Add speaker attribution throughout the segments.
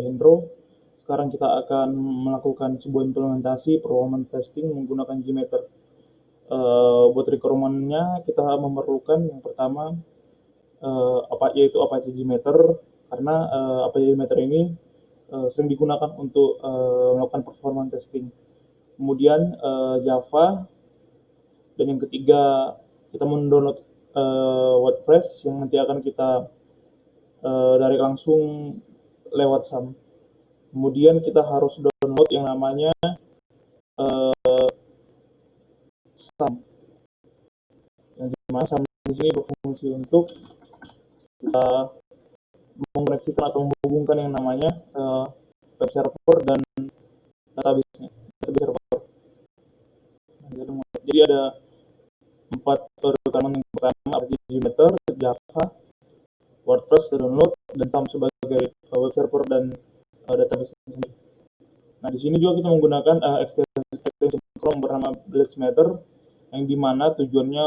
Speaker 1: Hendro. Sekarang kita akan melakukan sebuah implementasi performance testing menggunakan Gmeter. Buat requirement-nya kita memerlukan yang pertama yaitu Apache Gmeter, karena Apache Gmeter ini sering digunakan untuk melakukan performance testing. Kemudian Java, dan yang ketiga kita mendownload WordPress yang nanti akan kita dari langsung lewat SAM. Kemudian kita harus download yang namanya SAM, yang dimana SAM di sini berfungsi untuk mengoneksikan atau menghubungkan yang namanya web server dan database-nya, database server. Jadi ada 4 rekaman. Yang pertama Gmeter, Java, WordPress, download, dan SAM sebagai web server dan database sendiri. Nah, di sini juga kita menggunakan extension Chrome bernama BlazMatter, yang dimana tujuannya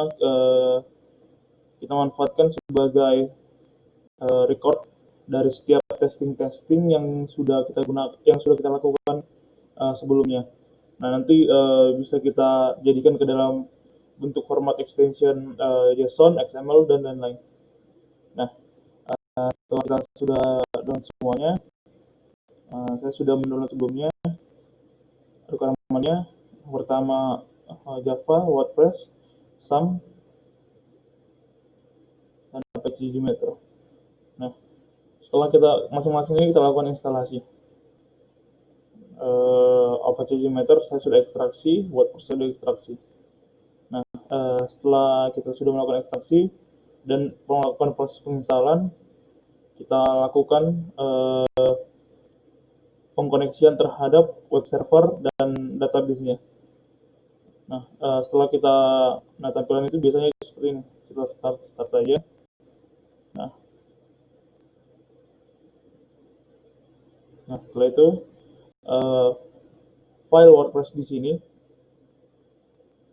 Speaker 1: kita manfaatkan sebagai record dari setiap testing yang sudah kita lakukan sebelumnya. Nah, nanti bisa kita jadikan ke dalam bentuk format extension JSON, XML, dan lain-lain. Nah, setelah kita sudah download semuanya, saya sudah mendownload sebelumnya rekamannya. Pertama Java, WordPress, SAM, dan Apache Gmeter. Nah, setelah kita masing-masing ini kita lakukan instalasi. Apache Gmeter saya sudah ekstraksi, WordPress saya sudah ekstraksi. Nah, setelah kita sudah melakukan ekstraksi dan melakukan proses penginstalan, kita lakukan pengkoneksian terhadap web server dan database-nya. Nah, setelah kita tampilan itu biasanya seperti ini. Kita start aja. Nah, setelah itu file WordPress di sini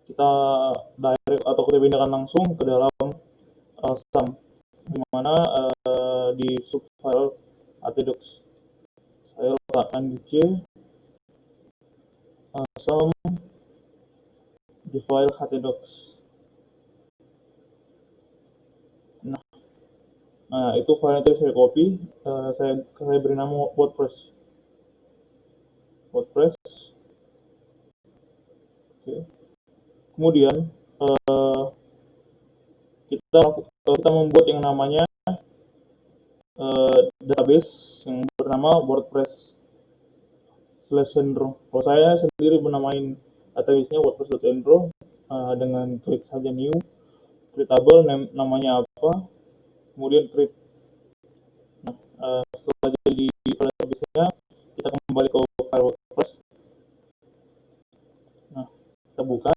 Speaker 1: kita direct atau kita pindahkan langsung ke dalam SAM, di mana di subfile htdocs. Saya letakkan di C, SAM di file htdocs. Nah, itu file itu saya copy, saya beri nama WordPress. Oke. Kemudian kita membuat yang namanya database yang bernama WordPress/Hendro. Kalau saya sendiri menamain database-nya WordPress.hendro dengan klik saja new, creatable, namanya apa, kemudian create. Nah, setelah jadi database-nya, kita kembali ke file WordPress. Nah, kita buka.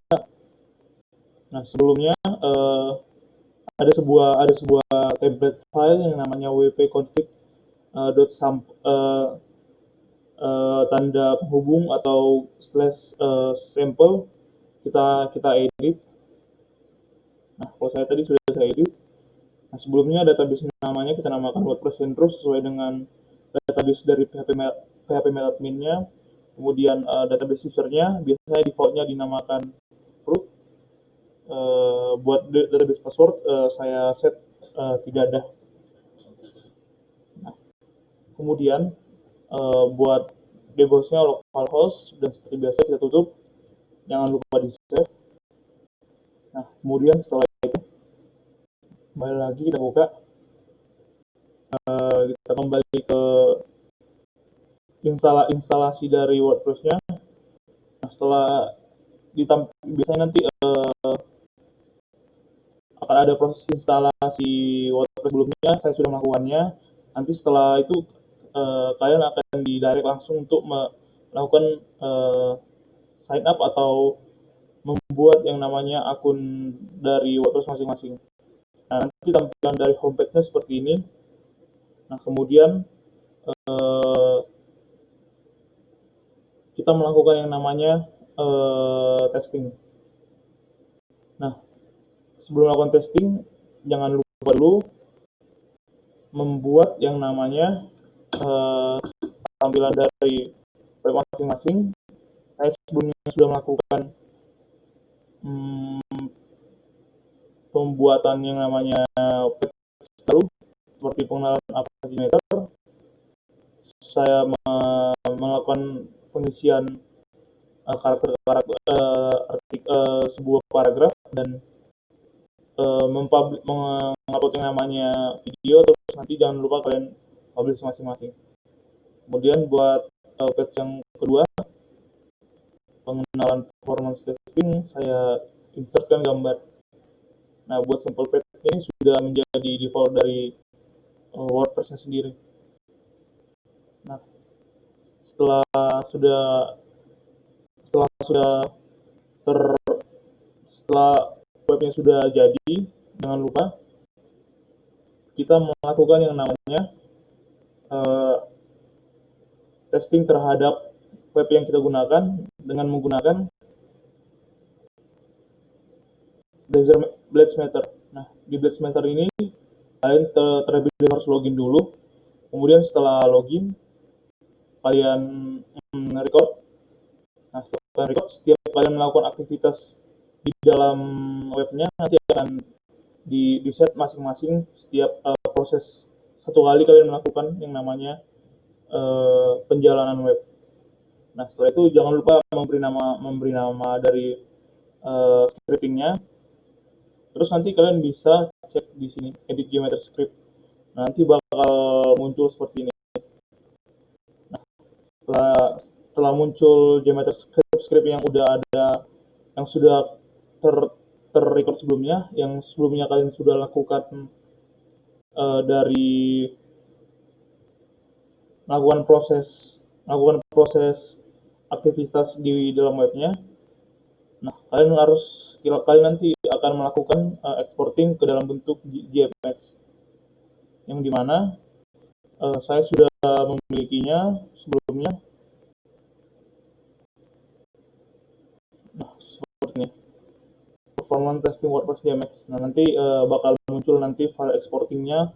Speaker 1: Nah, sebelumnya ada sebuah template file yang namanya wp-config.sample tanda penghubung atau /sample kita edit. Nah, kalau saya tadi sudah saya edit. Nah, sebelumnya database namanya kita namakan WordPress Hendro sesuai dengan database dari PHP admin-nya. Kemudian database usernya biasanya defaultnya dinamakan root. Buat database password saya set tidak ada. Nah, kemudian buat DBOS-nya localhost, dan seperti biasa kita tutup, jangan lupa di save. Nah, kemudian setelah itu kembali lagi kita buka, kita kembali ke instalasi dari WordPress-nya. Nah, setelah biasanya nanti akan ada proses instalasi WordPress sebelumnya, saya sudah melakukannya. Nanti setelah itu kalian akan didirect langsung untuk melakukan sign up atau membuat yang namanya akun dari WordPress masing-masing. Nah, nanti tampilan dari homepage-nya seperti ini. Nah, kemudian kita melakukan yang namanya testing. Nah, sebelum melakukan testing, jangan lupa dulu membuat yang namanya tampilan dari web masing-masing. Saya sebelumnya sudah melakukan pembuatan yang namanya patch baru seperti pengenalan aplikasi Gmeter. Saya melakukan pengisian karakter sebuah paragraf dan mengupload yang namanya video, terus nanti jangan lupa kalian publish masing-masing. Kemudian buat patch yang kedua, pengenalan performance testing, saya insertkan gambar. Nah, buat sampel patch ini sudah menjadi default dari WordPress-nya sendiri. Nah, setelah webnya sudah jadi, jangan lupa kita melakukan yang namanya testing terhadap web yang kita gunakan dengan menggunakan Blazmeter. Nah, di Blazmeter ini kalian terlebih dahulu harus login dulu. Kemudian setelah login, kalian record. Nah, setelah record, setiap kalian melakukan aktivitas di dalam webnya nanti akan di set masing-masing setiap proses. Satu kali kalian melakukan yang namanya penjalanan web. Nah, setelah itu jangan lupa memberi nama dari scriptingnya. Terus nanti kalian bisa cek di sini edit Gmeter script. Nanti bakal muncul seperti ini. Nah, setelah muncul Gmeter script yang udah ada, yang sudah terrecord sebelumnya, yang sebelumnya kalian sudah lakukan dari melakukan proses aktivitas di dalam webnya. Nah, kalian nanti akan melakukan exporting ke dalam bentuk JPEG, yang dimana saya sudah memilikinya sebelumnya. Nah, seperti ini, performance testing WordPress JMX. Nah, nanti bakal muncul nanti file exportingnya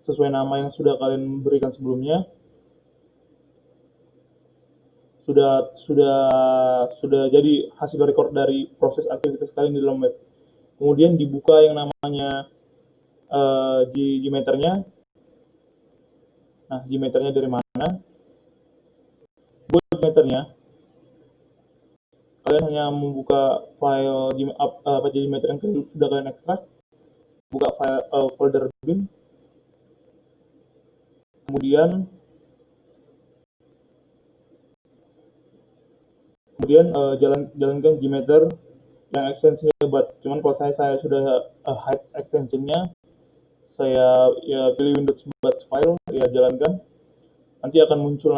Speaker 1: sesuai nama yang sudah kalian berikan sebelumnya. Sudah jadi hasil record dari proses aktivitas kalian di dalam web. Kemudian dibuka yang namanya Gmeter-nya. Nah, Gmeter-nya dari mana? Buat Gmeter-nya, kalian hanya membuka file Gmeter yang sudah kalian ekstrak, buka file folder bin, kemudian jalankan Gmeter yang ekstensinya hebat. Cuman kalau saya sudah hide ekstensinya, saya pilih Windows batch file, jalankan. Nanti akan muncul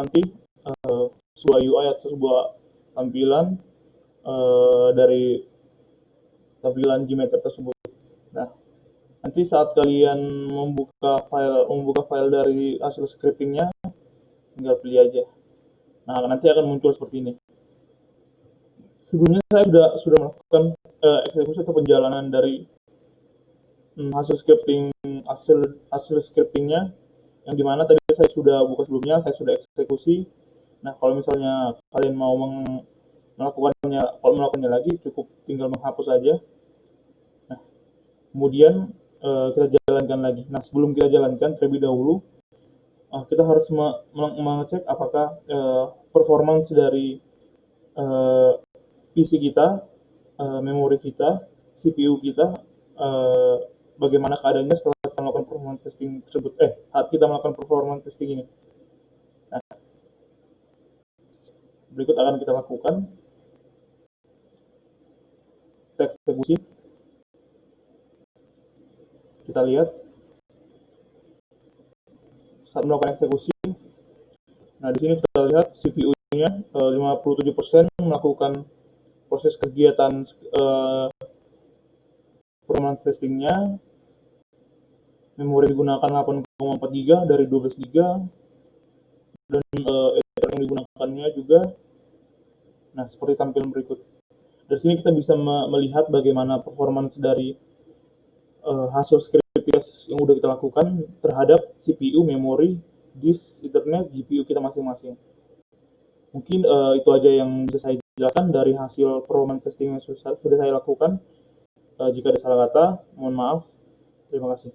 Speaker 1: sebuah UI atau sebuah tampilan dari tampilan Gmeter tersebut. Nah, nanti saat kalian membuka file dari hasil scriptingnya, tinggal pilih aja. Nah, nanti akan muncul seperti ini. Sebelumnya saya sudah melakukan eksekusi atau penjalanan dari hasil scriptingnya, yang dimana tadi saya sudah buka sebelumnya, saya sudah eksekusi. Nah, kalau misalnya kalian mau melakukannya lagi, cukup tinggal menghapus saja. Nah, kemudian kita jalankan lagi. Nah, sebelum kita jalankan, terlebih dahulu kita harus mengecek apakah performance dari PC kita, memori kita, CPU kita, bagaimana keadaannya setelah kita melakukan performance testing tersebut. Saat kita melakukan performance testing ini. Nah, berikut akan kita lakukan eksekusi. Kita lihat saat melakukan eksekusi. Nah, di sini kita lihat CPU-nya 57% melakukan proses kegiatan performance testingnya. Memori digunakan 8,4 GB dari 12 GB, dan Ethernet yang digunakannya juga. Nah, seperti tampilan berikut. Dari sini kita bisa melihat bagaimana performance dari hasil script test yang sudah kita lakukan terhadap CPU, memori, disk internet GPU kita masing-masing. Mungkin itu aja yang bisa saya jelaskan dari hasil performance testing yang sudah saya lakukan. Jika ada salah kata, mohon maaf. Terima kasih.